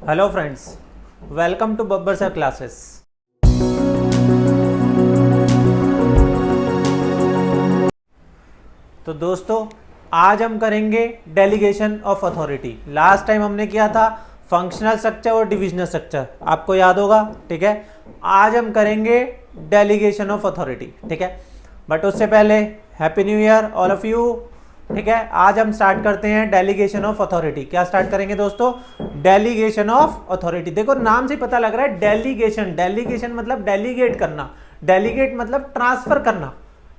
Hello friends, welcome to Babbar sir classes. तो दोस्तों, आज हम करेंगे delegation of authority. Last time हमने किया था फंक्शनल स्ट्रक्चर और डिविजनल स्ट्रक्चर, आपको याद होगा। ठीक है, आज हम करेंगे डेलीगेशन ऑफ अथॉरिटी। ठीक है, बट उससे पहले happy new year all of you. ठीक है, आज हम स्टार्ट करते हैं डेलीगेशन ऑफ अथॉरिटी। क्या स्टार्ट करेंगे दोस्तों? Delegation of authority. देखो नाम से पता लग रहा है डेलीगेशन। डेलीगेशन मतलब डेलीगेट करना, डेलीगेट मतलब ट्रांसफर करना।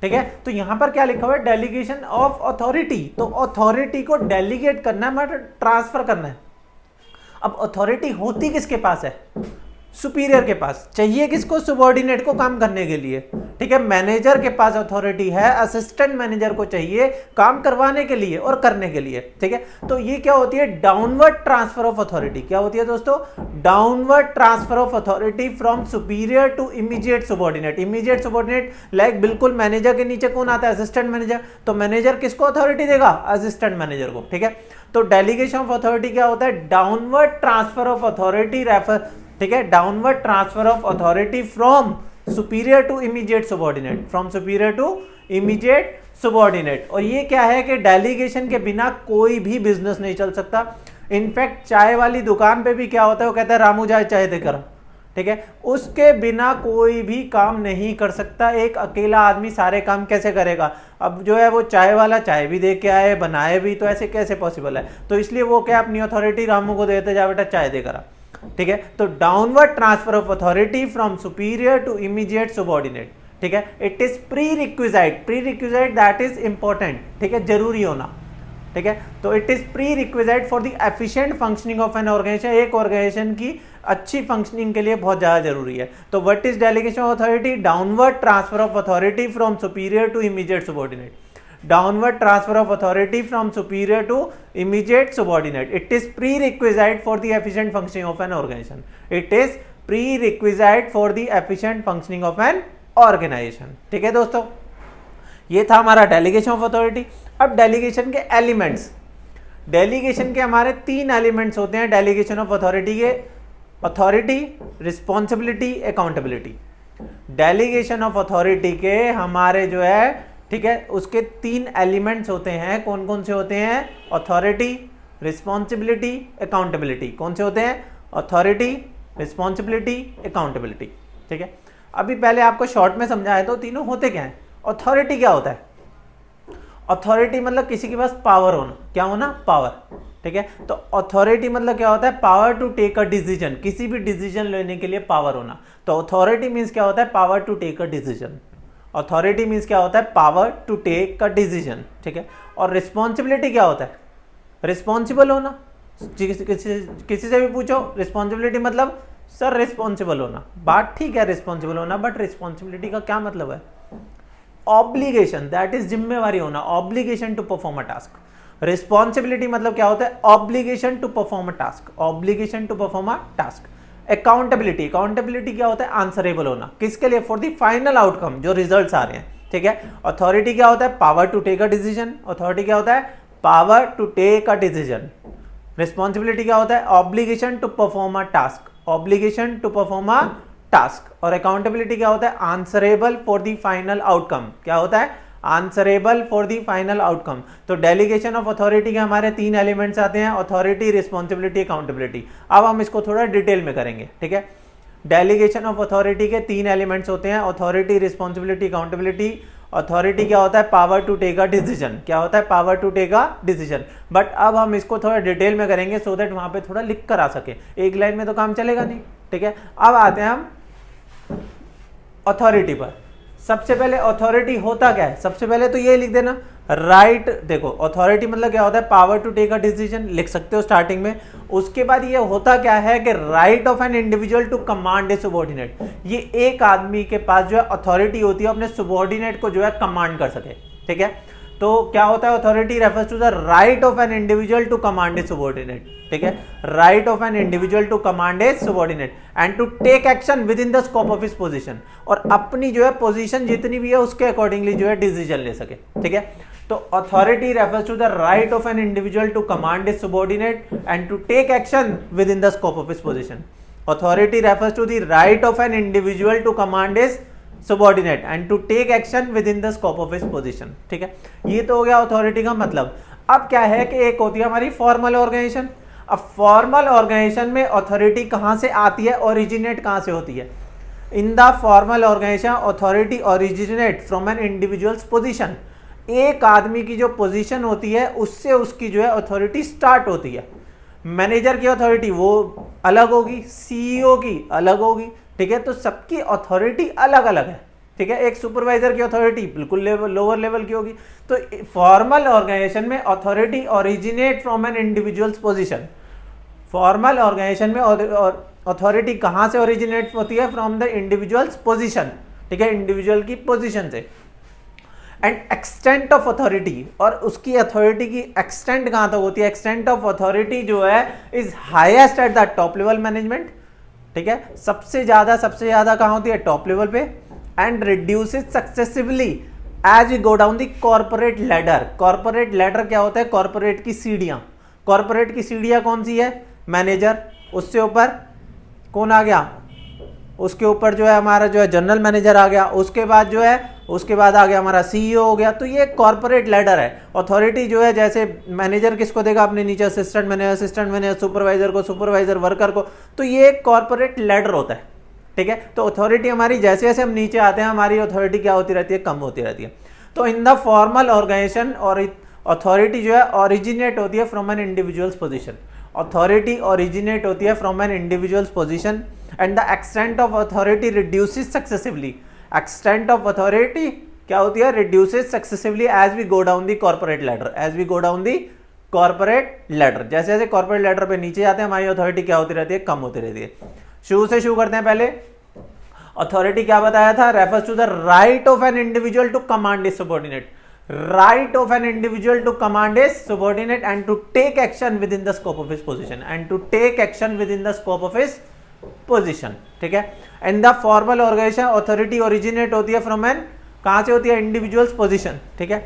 ठीक है, तो यहां पर क्या लिखा हुआ है? Delegation of authority. तो अथॉरिटी को डेलीगेट करना है, मतलब ट्रांसफर करना है। अब अथॉरिटी होती किसके पास है? सुपीरियर के पास। चाहिए किसको? सबॉर्डिनेट को काम करने के लिए। ठीक है, मैनेजर के पास अथॉरिटी है, असिस्टेंट मैनेजर को चाहिए काम करवाने के लिए और करने के लिए। ठीक है, तो ये क्या होती है? Downward transfer of authority. क्या होती है दोस्तों? Downward transfer of authority from superior to immediate subordinate. Immediate subordinate like बिल्कुल मैनेजर के नीचे कौन आता है? Assistant manager. तो मैनेजर किसको अथॉरिटी देगा? असिस्टेंट मैनेजर को। ठीक है, तो डेलीगेशन ऑफ अथॉरिटी क्या होता है? Downward transfer of authority refer. ठीक है, downward transfer of authority from superior to immediate subordinate, from superior to immediate subordinate. और ये क्या है कि डेलीगेशन के बिना कोई भी बिजनेस नहीं चल सकता। इनफैक्ट चाय वाली दुकान पे भी क्या होता है? वो कहता है रामू जाए चाय देकर। ठीक है, उसके बिना कोई भी काम नहीं कर सकता। एक अकेला आदमी सारे काम कैसे करेगा? अब जो है वो चाय वाला चाय भी दे के आए, बनाए भी, तो ऐसे कैसे पॉसिबल है? तो इसलिए वो क्या अपनी अथॉरिटी रामू को देते, जा बेटा चाय देकर। ठीक है, तो downward transfer of authority from superior to immediate subordinate. ठीक है, it is prerequisite. Prerequisite that is important. ठीक है, जरूरी होना। ठीक है, तो it is prerequisite for the efficient functioning of an organization. एक ऑर्गेनाइजेशन की अच्छी फंक्शनिंग के लिए बहुत ज्यादा जरूरी है। तो what is delegation of authority? Downward transfer of authority from superior to immediate subordinate. Downward transfer of authority from superior to immediate subordinate. It is prerequisite for the efficient functioning of an organization. It is prerequisite for the efficient functioning of an organization. ठीक है दोस्तों, ये था हमारा delegation of authority. अब delegation के elements. Delegation के हमारे 3 एलिमेंट्स होते हैं डेलीगेशन ऑफ अथॉरिटी के: authority, responsibility, accountability. Delegation of authority के हमारे जो है, ठीक है, उसके 3 एलिमेंट्स होते हैं। कौन कौन से होते हैं? Authority, responsibility, accountability. कौन से होते हैं? Authority, responsibility, accountability. ठीक है, अभी पहले आपको शॉर्ट में समझाया तो तीनों होते क्या हैं। अथॉरिटी क्या होता है? अथॉरिटी मतलब किसी के पास पावर होना। क्या होना? पावर। ठीक है, तो अथॉरिटी मतलब क्या होता है? Power to take a decision. किसी भी डिसीजन लेने के लिए पावर होना। तो अथॉरिटी मीन्स क्या होता है? Power to take a decision. Authority means क्या होता है? Power to take a decision. ठीक है, और रिस्पॉन्सिबिलिटी क्या होता है? रिस्पॉन्सिबल होना। किसी से भी पूछो रिस्पॉन्सिबिलिटी मतलब सर रिस्पॉन्सिबल होना। बात ठीक है रिस्पॉन्सिबल होना, बट रिस्पॉन्सिबिलिटी का क्या मतलब है? ऑब्लिगेशन, दैट इज जिम्मेवारी होना। Obligation to perform a task. Responsibility मतलब क्या होता है? Obligation to perform a task. Obligation to perform a task. Accountability, accountability क्या होता है? आंसरेबल होना। किसके लिए? फॉर द फाइनल आउटकम, जो रिजल्ट्स आ रहे हैं। ठीक है, अथॉरिटी क्या होता है? Power to take a decision. Authority क्या होता है? Power to take a decision. Responsibility क्या होता है? Obligation to perform a task. Obligation to perform a task. और अकाउंटेबिलिटी क्या होता है? Answerable for the final outcome. क्या होता है? Answerable for the final outcome. तो डेलीगेशन ऑफ अथॉरिटी के हमारे 3 एलिमेंट्स आते हैं: अथॉरिटी, रिस्पॉन्सिबिलिटी, अकाउंटेबिलिटी। अब हम इसको थोड़ा डिटेल में करेंगे। ठीक है, डेलीगेशन ऑफ अथॉरिटी के 3 एलिमेंट्स होते हैं: अथॉरिटी, रिस्पॉन्सिबिलिटी, अकाउंटेबिलिटी। अथॉरिटी क्या होता है? Power to take a decision. क्या होता है? Power to take a decision. But अब हम इसको थोड़ा डिटेल में करेंगे सो दैट वहां पे थोड़ा लिख कर आ सके। एक लाइन में तो काम चलेगा नहीं। ठीक है, अब आते हैं हम अथॉरिटी पर। सबसे पहले अथॉरिटी होता क्या है? सबसे पहले तो ये लिख देना राइट। देखो अथॉरिटी मतलब क्या होता है? Power to take a decision, लिख सकते हो स्टार्टिंग में। उसके बाद ये होता क्या है कि right of an individual to command a subordinate. ये एक आदमी के पास जो है अथॉरिटी होती है अपने सबॉर्डिनेट को जो है कमांड कर सके। ठीक है, तो क्या होता है? Authority refers to the right of an individual to command a subordinate. ठीक है, right of an individual to command a subordinate and to take action within the scope of his position. और अपनी जो है position जितनी भी है उसके अकॉर्डिंगली जो है डिसीजन ले सके। ठीक है, तो authority refers to the right of an individual to command his subordinate and to take action within the scope of his position. Authority refers to the right of an individual to command his subordinate and to take action within the scope of his position. ठीक है, ये तो हो गया authority का मतलब। अब क्या है कि एक होती है हमारी फॉर्मल ऑर्गेनाइजेशन। अब फॉर्मल ऑर्गेनाइजेशन में अथॉरिटी कहां से आती है, ओरिजिनेट कहां से होती है? In the formal organisation authority originate from an individual's position. एक आदमी की जो पोजीशन होती है उससे उसकी जो है अथॉरिटी स्टार्ट होती है। मैनेजर की अथॉरिटी वो अलग होगी, सीईओ की अलग होगी। ठीक है, तो सबकी अथॉरिटी अलग अलग है। ठीक है, एक सुपरवाइजर की अथॉरिटी बिल्कुल लोअर लेवल की होगी। तो फॉर्मल ऑर्गेनाइजेशन में authority originate from an individual's position. Formal organisation में अथॉरिटी कहां से ओरिजिनेट होती है? From the individual's position. ठीक है, इंडिविजुअल की पोजीशन से। एंड एक्सटेंट ऑफ अथॉरिटी, और उसकी अथॉरिटी की एक्सटेंट कहां तक होती है? एक्सटेंट ऑफ अथॉरिटी जो है is highest at the top level management. ठीक है, सबसे ज्यादा कहां होती है? टॉप लेवल पे। And reduces successively as we go down the corporate ladder. Corporate ladder क्या होता है? कॉर्पोरेट की सीढ़ियां। कॉर्पोरेट की सीढ़ियां कौन सी है? मैनेजर, उससे ऊपर कौन आ गया? उसके ऊपर जो है हमारा जो है जनरल मैनेजर आ गया। उसके बाद जो है उसके बाद आ गया हमारा सीईओ हो गया। तो ये कॉर्पोरेट लैडर है। अथॉरिटी जो है जैसे मैनेजर किसको देगा? अपने नीचे असिस्टेंट मैनेजर, सुपरवाइजर को, सुपरवाइजर वर्कर को। तो ये एक कॉर्पोरेट लैडर होता है। ठीक है, तो अथॉरिटी हमारी जैसे जैसे हम नीचे आते हैं हमारी अथॉरिटी क्या होती रहती है? कम होती रहती है। तो इन द फॉर्मल ऑर्गेनाइजेशन और अथॉरिटी जो है ओरिजिनेट होती है from an individual's position. Authority originate होती है from an individual's position and the extent of authority reduces successively. Extent of authority क्या होती है? Reduces successively as we go down the corporate ladder. As we go down the corporate ladder, जैसे जैसे corporate ladder पे नीचे जाते हैं हमारी अथॉरिटी क्या होती रहती है? कम होती रहती है। शुरू से शुरू करते हैं। पहले अथॉरिटी क्या बताया था? Refers to the right of an individual to command his subordinate. Right of an individual to command his subordinate and to take action within the scope of his position. And to take action within the scope of his position. ठीक है, in the formal organisation authority originate होती है from an, कहां से होती है? Individual's position. ठीक है,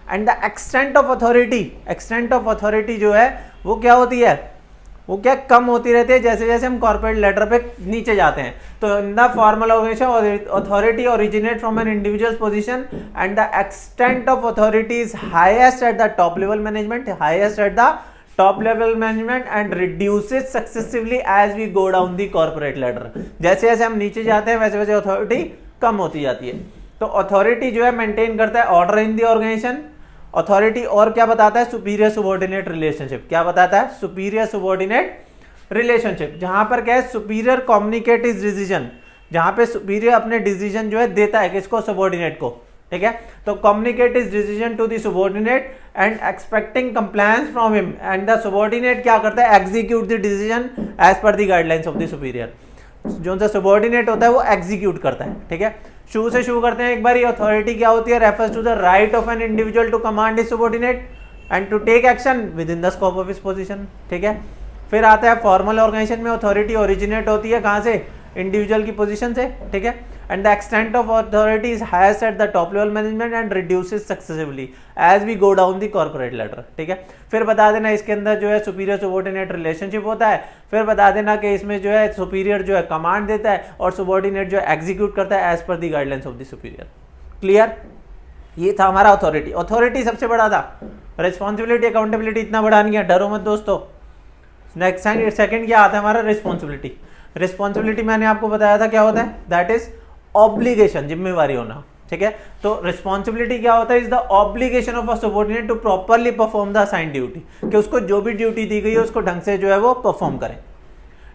and the extent of authority, extent of authority जो है वो क्या होती है? वो क्या कम होती रहती है जैसे जैसे हम कॉर्पोरेट लेटर पे नीचे जाते हैं। तो in the formal organisation authority originate from an individual position and the extent of authority is highest at the top level management. Highest at the top level management and reduces successively as we go down the corporate ladder. जैसे जैसे हम नीचे जाते हैं वैसे वैसे authority कम होती जाती है। तो अथॉरिटी जो है मेंटेन करता है order in the organisation. Authority और क्या बताता है? Superior subordinate relationship. क्या बताता है? Superior subordinate relationship. जहां पर क्या है? Superior communicate his decision. जहां पे सुपीरियर अपने डिसीजन जो है देता है किसको? सबॉर्डिनेट को। ठीक है, तो communicate his decision to the subordinate and expecting compliance from him and the subordinate क्या करता है? Execute the decision as per the guidelines of the superior. जो सा सबॉर्डिनेट होता है वो एग्जीक्यूट करता है। ठीक है, शुरू से शुरू करते हैं एक बार। ये अथॉरिटी क्या होती है? Refers to the right of an individual to command his subordinate and to take action within the scope of his position. ठीक है, फिर आता है फॉर्मल ऑर्गेनाइजेशन में अथॉरिटी ओरिजिनेट होती है कहां से? इंडिविजुअल की पोजीशन से। ठीक है, and the extent of authority is highest at the top level management and reduces successively as we go down the corporate ladder. ठीक है, फिर बता देना इसके अंदर जो है सुपीरियर सबऑर्डिनेट रिलेशनशिप होता है। फिर बता देना कि इसमें जो है सुपीरियर जो है कमांड देता है और सबऑर्डिनेट जो है एग्जीक्यूट करता है as per the guidelines of the superior. Clear? ये था हमारा अथॉरिटी। अथॉरिटी सबसे बड़ा था। रिस्पॉन्सिबिलिटी अकाउंटेबिलिटी इतना बड़ा नहीं है, डरो मत दोस्तों। नेक्स्ट सेकंड क्या आता है हमारा? रिस्पॉन्सिबिलिटी। रिस्पॉन्सिबिलिटी मैंने आपको बताया था क्या होता है? दैट इज ऑब्लिगेशन, जिम्मेवारी होना। ठीक है, तो रिस्पॉन्सिबिलिटी क्या होता है? Is the obligation of a subordinate to properly perform the assigned duty, कि उसको जो भी ड्यूटी दी गई है उसको ढंग से जो है वो परफॉर्म करें।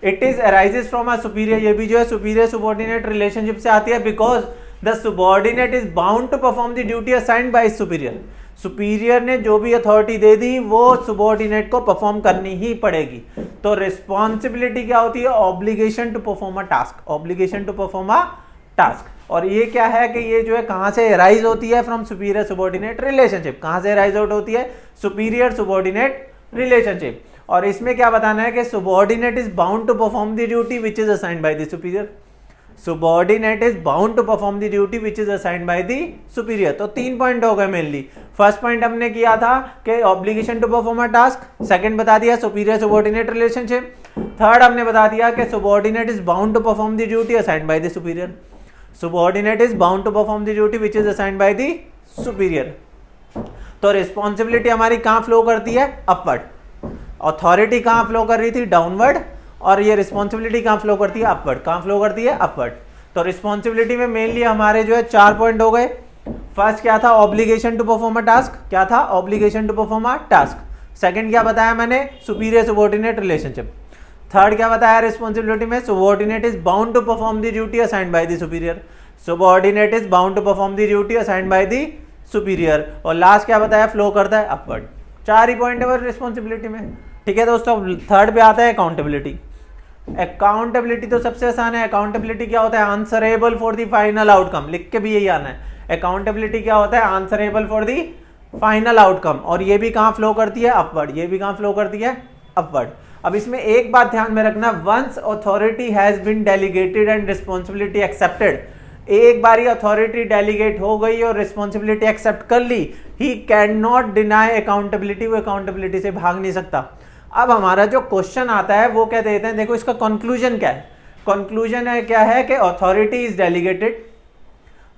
It is arises from a superior, ये भी जो है सुपीरियर सबऑर्डिनेट रिलेशनशिप से आती है because the subordinate is bound to perform the duty assigned by superior. Superior ने जो भी अथॉरिटी दे दी वो सबऑर्डिनेट को परफॉर्म करनी ही पड़ेगी। तो रिस्पॉन्सिबिलिटी क्या होती है? Obligation to perform a task. Obligation to perform a task. और ये क्या है कि ये जो है कहां से राइज होती है? From superior subordinate relationship. कहां से राइज आउट होती है? Superior subordinate relationship. और इसमें क्या बताना है कि subordinate is bound to perform the duty which is assigned by the superior. subordinate is bound to perform the duty which is assigned by the superior। तो 3 point हो गए मेनली। फर्स्ट पॉइंट हमने किया था कि obligation to perform a task, second बता दिया superior subordinate relationship, third हमने बता दिया कि subordinate is bound to perform the duty assigned by the superior. Subordinate is bound to perform the duty which is assigned by the superior. तो responsibility हमारी कहाँ flow करती है? अपवर्ड। अथॉरिटी कहाँ फ्लो कर रही थी? डाउनवर्ड। और ये रिस्पॉन्सिबिलिटी कहाँ फ्लो करती है? अपवर्ड। कहाँ फ्लो करती है? अपवर्ड। तो रिस्पॉन्सिबिलिटी में मेनली हमारे जो है 4 पॉइंट हो गए। फर्स्ट क्या था? Obligation to perform a task. क्या था? Obligation to perform a task. Second क्या बताया मैंने? Superior subordinate relationship. थर्ड क्या बताया रिस्पॉन्सिबिलिटी में? Subordinate is bound to perform the duty assigned by the superior. Subordinate is bound to perform the duty assigned by the superior. और last क्या बताया? Flow करता है अपवर्ड। 4 ही पॉइंट है रिस्पॉन्सिबिलिटी में। ठीक है दोस्तों, थर्ड पे आता है अकाउंटेबिलिटी। अकाउंटेबिलिटी तो सबसे आसान है। अकाउंटेबिलिटी क्या होता है? Answerable for the final outcome. लिख के भी यही आना है। अकाउंटेबिलिटी क्या होता है? Answerable for the final outcome. और ये भी कहाँ फ्लो करती है? अपवर्ड। ये भी कहाँ फ्लो करती है? अपवर्ड। अब इसमें एक बात ध्यान में रखना, once authority has been delegated and responsibility accepted, एक बारी अथॉरिटी डेलीगेट हो गई और रिस्पॉन्सिबिलिटी एक्सेप्ट कर ली, he can not deny accountability. वो अकाउंटेबिलिटी से भाग नहीं सकता। अब हमारा जो क्वेश्चन आता है वो क्या देते हैं, देखो इसका कंक्लूजन क्या है। कंक्लूजन है क्या है कि authority is delegated,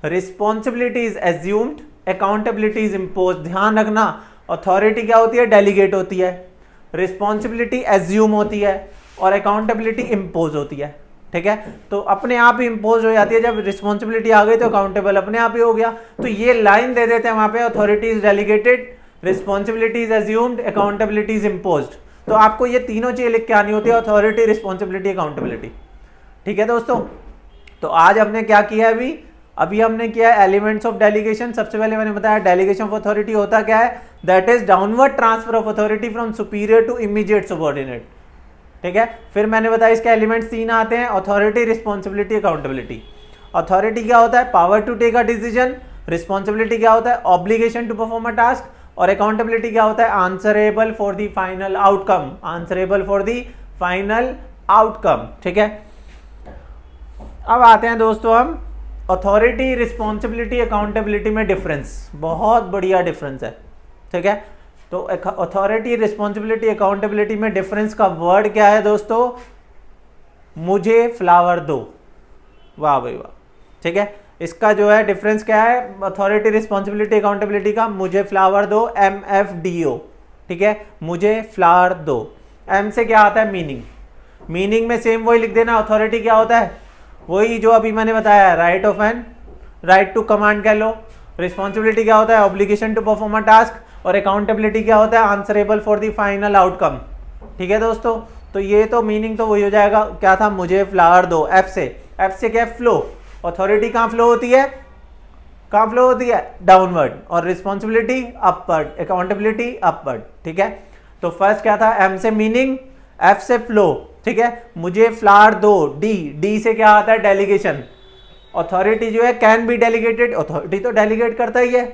responsibility is assumed, accountability is imposed. ध्यान रखना, अथॉरिटी क्या होती है? डेलीगेट होती है, रिस्पॉन्सिबिलिटी एज्यूम होती है और अकाउंटेबिलिटी इम्पोज होती है। ठीक है, तो अपने आप ही इम्पोज हो जाती है। जब रिस्पॉन्सिबिलिटी आ गई तो अकाउंटेबल अपने आप ही हो गया। तो ये लाइन दे देते हैं वहां पे, authority is delegated, responsibility is assumed, accountability is imposed. तो आपको ये तीनों चीजें लिख के आनी होती है, अथॉरिटी, रिस्पॉन्सिबिलिटी, अकाउंटेबिलिटी। ठीक है दोस्तों, तो आज हमने क्या किया है? अभी हमने किया है एलिमेंट्स ऑफ डेलीगेशन। सबसे पहले मैंने बताया डेलीगेशन ऑफ अथॉरिटी होता क्या है? That is downward transfer of authority from superior to immediate subordinate. ठीक है, फिर मैंने बताया इसके एलिमेंट्स 3 आते हैं, अथॉरिटी, रिस्पॉन्सिबिलिटी, अकाउंटेबिलिटी। अथॉरिटी क्या होता है? Power to take a decision. Responsibility क्या होता है? Obligation to perform a task. और अकाउंटेबिलिटी क्या होता है? Answerable for the final outcome. Answerable for the final outcome. ठीक है, अब आते हैं दोस्तों हम अथॉरिटी, रिस्पॉन्सिबिलिटी, अकाउंटेबिलिटी में डिफरेंस। बहुत बढ़िया डिफरेंस है। ठीक है, तो अथॉरिटी, रिस्पॉन्सिबिलिटी, अकाउंटेबिलिटी में डिफरेंस का वर्ड क्या है दोस्तों? मुझे फ्लावर दो। वाह भाई वाह। ठीक है, इसका जो है डिफरेंस क्या है अथॉरिटी, रिस्पॉन्सिबिलिटी, अकाउंटेबिलिटी का? मुझे फ्लावर दो, MFDO। ठीक है, मुझे फ्लावर दो। एम से क्या आता है? मीनिंग। मीनिंग में सेम वही लिख देना। अथॉरिटी क्या होता है? वही जो अभी मैंने बताया, right of an, right to command कह लो। रिस्पॉन्सिबिलिटी क्या होता है? Obligation to perform a task. और अकाउंटेबिलिटी क्या होता है? Answerable for the final outcome. ठीक है दोस्तों, तो ये तो मीनिंग तो वही हो जाएगा। क्या था? मुझे फ्लावर दो। एफ से क्या? फ्लो। अथॉरिटी कहाँ फ्लो होती है? कहाँ फ्लो होती है? डाउनवर्ड। और रिस्पॉन्सिबिलिटी अपवर्ड, अकाउंटेबिलिटी अपवर्ड। ठीक है, तो फर्स्ट क्या था? एम से मीनिंग, एफ से फ्लो। ठीक है, मुझे फ्लावर दो। डी से क्या आता है? डेलीगेशन। अथॉरिटी जो है कैन बी डेलीगेटेड, अथॉरिटी तो डेलीगेट करता ही है।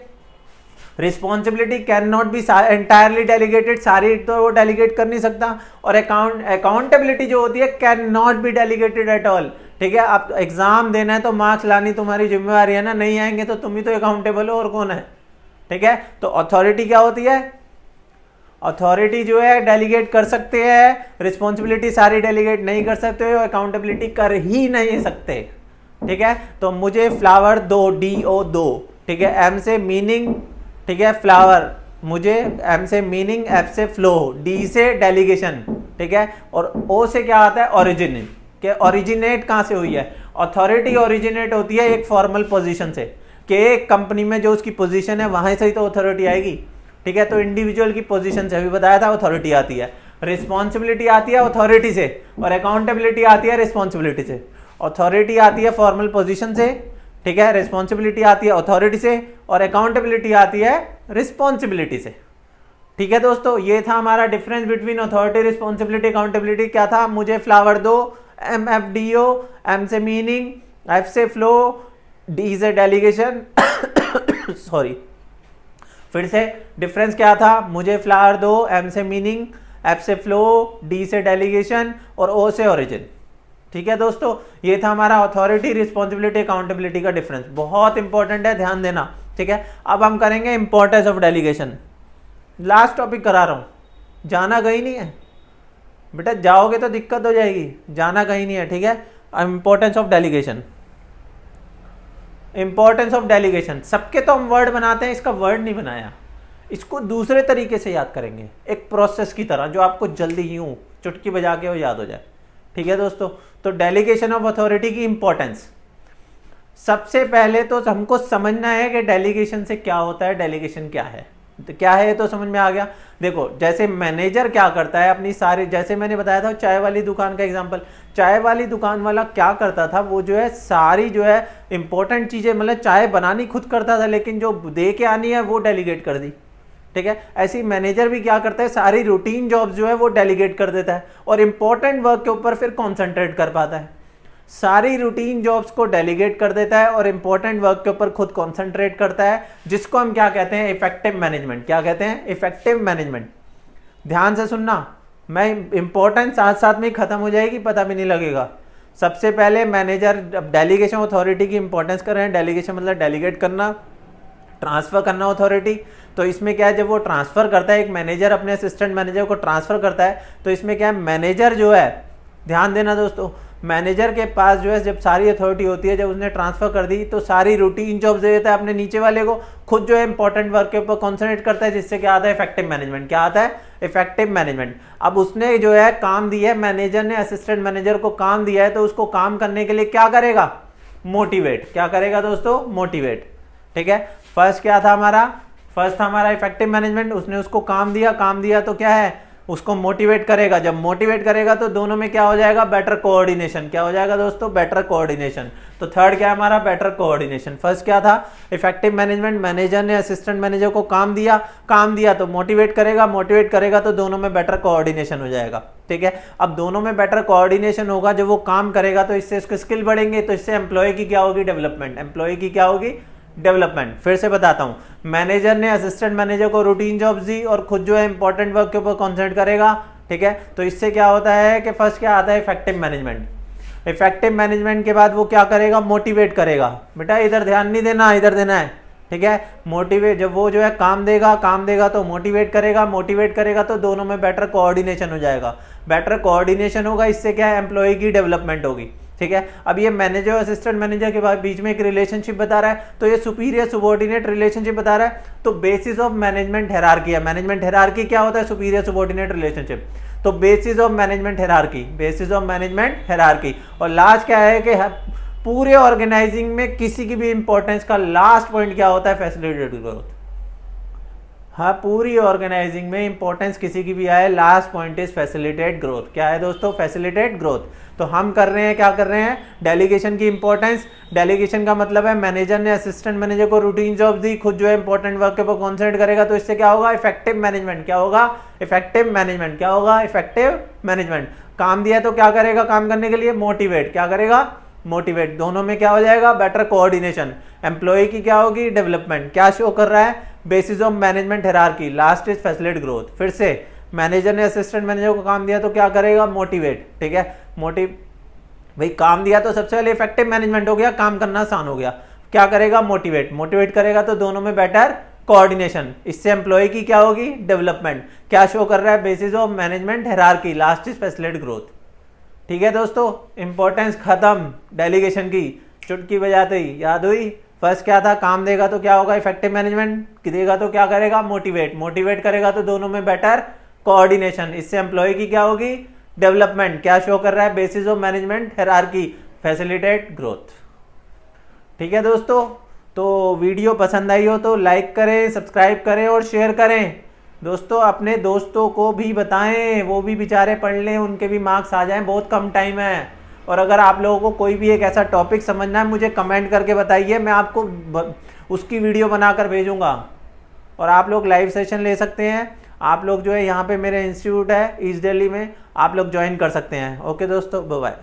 Responsibility can not be entirely delegated, सारी तो वो डेलीगेट कर नहीं सकता। और अकाउंटेबिलिटी जो होती है can not be delegated at all. ठीक है, आप एग्जाम देना है तो मार्क्स लानी तुम्हारी जिम्मेवारी है ना, नहीं आएंगे तो तुम ही तो अकाउंटेबल हो, और कौन है? ठीक है, तो अथॉरिटी क्या होती है? अथॉरिटी जो है डेलीगेट कर सकते हैं, रिस्पॉन्सिबिलिटी सारी डेलीगेट नहीं कर सकते हो, अकाउंटेबिलिटी कर ही नहीं सकते। ठीक है, तो मुझे फ्लावर दो, DO दो। ठीक है, एम से मीनिंग, ठीक है, फ्लावर, मुझे एम से मीनिंग, एफ से फ्लो, डी से डेलीगेशन। ठीक है, और ओ से क्या आता है? ओरिजिनेट। कि ओरिजिनेट कहाँ से हुई है? अथॉरिटी ओरिजिनेट होती है एक फॉर्मल पोजीशन से, कि एक कंपनी में जो उसकी पोजीशन है वहां से ही तो अथॉरिटी आएगी। ठीक है, तो इंडिविजुअल की पोजीशन से अभी बताया था अथॉरिटी आती है, रिस्पॉन्सिबिलिटी आती है अथॉरिटी से, और अकाउंटेबिलिटी आती है रिस्पॉन्सिबिलिटी से। अथॉरिटी आती है फॉर्मल पोजीशन से, ठीक है, रिस्पॉन्सिबिलिटी आती है अथॉरिटी से, और अकाउंटेबिलिटी आती है रिस्पॉन्सिबिलिटी से। ठीक है दोस्तों, ये था हमारा difference between authority, responsibility, accountability. क्या था? मुझे फ्लावर दो, MFDO, एम से मीनिंग, एफ से फ्लो, डी से डेलीगेशन। सॉरी, फिर से डिफरेंस क्या था? मुझे फ्लावर दो, एम से मीनिंग, एफ से फ्लो, डी से डेलीगेशन, और ओ से ओरिजिन। ठीक है दोस्तों, ये था हमारा अथॉरिटी, रिस्पॉन्सिबिलिटी, अकाउंटेबिलिटी का डिफरेंस, बहुत इंपॉर्टेंट है, ध्यान देना। ठीक है, अब हम करेंगे importance of delegation. Last topic करा रहा हूँ, जाना कहीं नहीं है बेटा, जाओगे तो दिक्कत हो जाएगी, जाना कहीं नहीं है। ठीक है, importance of delegation. Importance of delegation, सबके तो हम वर्ड बनाते हैं, इसका वर्ड नहीं बनाया, इसको दूसरे तरीके से याद करेंगे, एक प्रोसेस की तरह, जो आपको जल्दी यूं चुटकी बजा के वो याद हो जाए। ठीक है दोस्तों, तो डेलीगेशन ऑफ अथॉरिटी की इंपॉर्टेंस, सबसे पहले तो हमको समझना है कि डेलीगेशन से क्या होता है, डेलीगेशन क्या है। तो क्या है तो समझ में आ गया। देखो, जैसे मैनेजर क्या करता है अपनी सारी, जैसे मैंने बताया था चाय वाली दुकान का एग्जांपल, चाय वाली दुकान वाला क्या करता था, वो जो है सारी जो है इंपॉर्टेंट चीजें, मतलब चाय बनानी खुद करता था, लेकिन जो दे के आनी है वो डेलीगेट कर दी। ठीक है, ऐसी मैनेजर भी क्या करता है, सारी रूटीन जॉब्स जो है वो डेलीगेट कर देता है और इंपॉर्टेंट वर्क के ऊपर फिर कॉन्सेंट्रेट कर पाता है। सारी रूटीन जॉब्स को डेलीगेट कर देता है और इंपॉर्टेंट वर्क के ऊपर खुद कॉन्सेंट्रेट करता है, जिसको हम क्या कहते हैं, इफेक्टिव मैनेजमेंट। क्या कहते हैं, इफेक्टिव मैनेजमेंट। ध्यान से सुनना, मैं इंपॉर्टेंट साथ साथ में ही खत्म हो जाएगी, पता भी नहीं लगेगा। सबसे पहले मैनेजर, डेलीगेशन अथॉरिटी की इंपॉर्टेंस कर रहे हैं, डेलीगेशन मतलब डेलीगेट करना, ट्रांसफर करना अथॉरिटी। तो इसमें क्या है, जब वो ट्रांसफर करता है, एक मैनेजर अपने असिस्टेंट मैनेजर को ट्रांसफर करता है, तो इसमें क्या है, मैनेजर जो है, ध्यान देना दोस्तों, मैनेजर के पास जो है जब सारी अथॉरिटी होती है, जब उसने ट्रांसफर कर दी तो सारी रूटीन जॉब्स दे देता है अपने नीचे वाले को, खुद जो है इंपॉर्टेंट वर्क के ऊपर कॉन्सेंट्रेट करता है, जिससे क्या आता है, इफेक्टिव मैनेजमेंट। क्या आता है, इफेक्टिव मैनेजमेंट। अब उसने जो है काम दिया है, मैनेजर ने असिस्टेंट मैनेजर को काम दिया है, तो उसको काम करने के लिए क्या करेगा, मोटिवेट। क्या करेगा दोस्तों, मोटिवेट। ठीक है, फर्स्ट क्या था हमारा, फर्स्ट था हमारा इफेक्टिव मैनेजमेंट, उसने उसको काम दिया तो क्या है, उसको मोटिवेट करेगा। जब मोटिवेट करेगा तो दोनों में क्या हो जाएगा, बेटर कोऑर्डिनेशन। क्या हो जाएगा दोस्तों, बेटर कोऑर्डिनेशन। तो थर्ड क्या है हमारा, बेटर कोऑर्डिनेशन। फर्स्ट क्या था, इफेक्टिव मैनेजमेंट, मैनेजर ने असिस्टेंट मैनेजर को काम दिया तो मोटिवेट करेगा तो दोनों में बेटर कोऑर्डिनेशन हो जाएगा। ठीक है, अब दोनों में बेटर कोऑर्डिनेशन होगा, जब वो काम करेगा तो इससे उसके स्किल बढ़ेंगे, तो इससे एम्प्लॉय की क्या होगी, डेवलपमेंट। एम्प्लॉय की क्या होगी, डेवलपमेंट। फिर से बताता हूं, मैनेजर ने असिस्टेंट मैनेजर को रूटीन जॉब्स दी और खुद जो है इंपॉर्टेंट वर्क के ऊपर कॉन्सेंट्रेट करेगा। ठीक है, तो इससे क्या होता है कि फर्स्ट क्या आता है, इफेक्टिव मैनेजमेंट। इफेक्टिव मैनेजमेंट के बाद वो क्या करेगा, मोटिवेट करेगा। बेटा इधर ध्यान नहीं देना, इधर देना है। ठीक है, मोटिवेट, जब वो जो है काम देगा तो मोटिवेट करेगा तो दोनों में बेटर कोऑर्डिनेशन हो जाएगा। बेटर कोऑर्डिनेशन होगा, इससे क्या है, एम्प्लॉय की डेवलपमेंट होगी। ठीक है, अब ये मैनेजर और असिस्टेंट मैनेजर के बीच में एक रिलेशनशिप बता रहा है, तो ये सुपीरियर सुबॉर्डिनेट रिलेशनशिप बता रहा है। तो बेसिस ऑफ मैनेजमेंट हायरार्की है। मैनेजमेंट हायरार्की क्या होता है, सुपीरियर सुबॉर्डिनेट रिलेशनशिप। तो बेसिस ऑफ मैनेजमेंट हायरार्की। और लास्ट क्या है कि पूरे ऑर्गेनाइजिंग में किसी की भी इंपॉर्टेंस का लास्ट पॉइंट क्या होता है, फैसिलिटेटेड ग्रोथ। हाँ, पूरी ऑर्गेनाइजिंग में इंपॉर्टेंस किसी की भी आए, last point is facilitate growth. क्या है दोस्तों, फैसिलिटेट ग्रोथ। तो हम कर रहे हैं, क्या कर रहे हैं, डेलीगेशन की इंपॉर्टेंस। डेलीगेशन का मतलब है मैनेजर ने असिस्टेंट मैनेजर को रूटीन जॉब दी, खुद जो है इंपॉर्टेंट वर्क के ऊपर कॉन्सेंट्रेट करेगा, तो इससे क्या होगा, इफेक्टिव मैनेजमेंट। क्या होगा, इफेक्टिव मैनेजमेंट। क्या होगा, इफेक्टिव मैनेजमेंट। काम दिया तो क्या करेगा, काम करने के लिए मोटिवेट। क्या करेगा, मोटिवेट। दोनों में क्या हो जाएगा, बेटर कोऑर्डिनेशन। एम्प्लॉय की क्या होगी, डेवलपमेंट। क्या शो कर रहा है, basis of management hierarchy. Last is facilitate growth. फिर से मैनेजर ने असिस्टेंट मैनेजर को काम दिया तो क्या करेगा, मोटिवेट। ठीक है, भाई काम दिया तो सबसे पहले इफेक्टिव मैनेजमेंट हो गया, काम करना आसान हो गया। क्या करेगा, मोटिवेट करेगा तो दोनों में बेटर कोऑर्डिनेशन। इससे एम्प्लॉय की क्या होगी, डेवलपमेंट। क्या शो कर रहा है, basis of management hierarchy. Last is facilitate growth. ठीक है दोस्तों, इंपॉर्टेंस खत्म डेलीगेशन की, चुटकी बजाते ही याद हुई। फर्स्ट क्या था, काम देगा तो क्या होगा, इफेक्टिव मैनेजमेंट। देगा तो क्या करेगा, मोटिवेट करेगा तो दोनों में बेटर कोऑर्डिनेशन। इससे एम्प्लॉय की क्या होगी, डेवलपमेंट। क्या शो कर रहा है, basis of management hierarchy, facilitate growth. ठीक है दोस्तों, तो वीडियो पसंद आई हो तो लाइक करें, सब्सक्राइब करें और शेयर करें। दोस्तों अपने दोस्तों को भी बताएं, वो भी बेचारे पढ़ लें, उनके भी मार्क्स आ जाएं, बहुत कम टाइम है। और अगर आप लोगों को कोई भी एक ऐसा टॉपिक समझना है, मुझे कमेंट करके बताइए, मैं आपको उसकी वीडियो बनाकर भेजूंगा। और आप लोग लाइव सेशन ले सकते हैं। आप लोग जो है यहाँ पे मेरे इंस्टीट्यूट है ईस्ट दिल्ली में, आप लोग ज्वाइन कर सकते हैं। ओके दोस्तों, बाय बाय।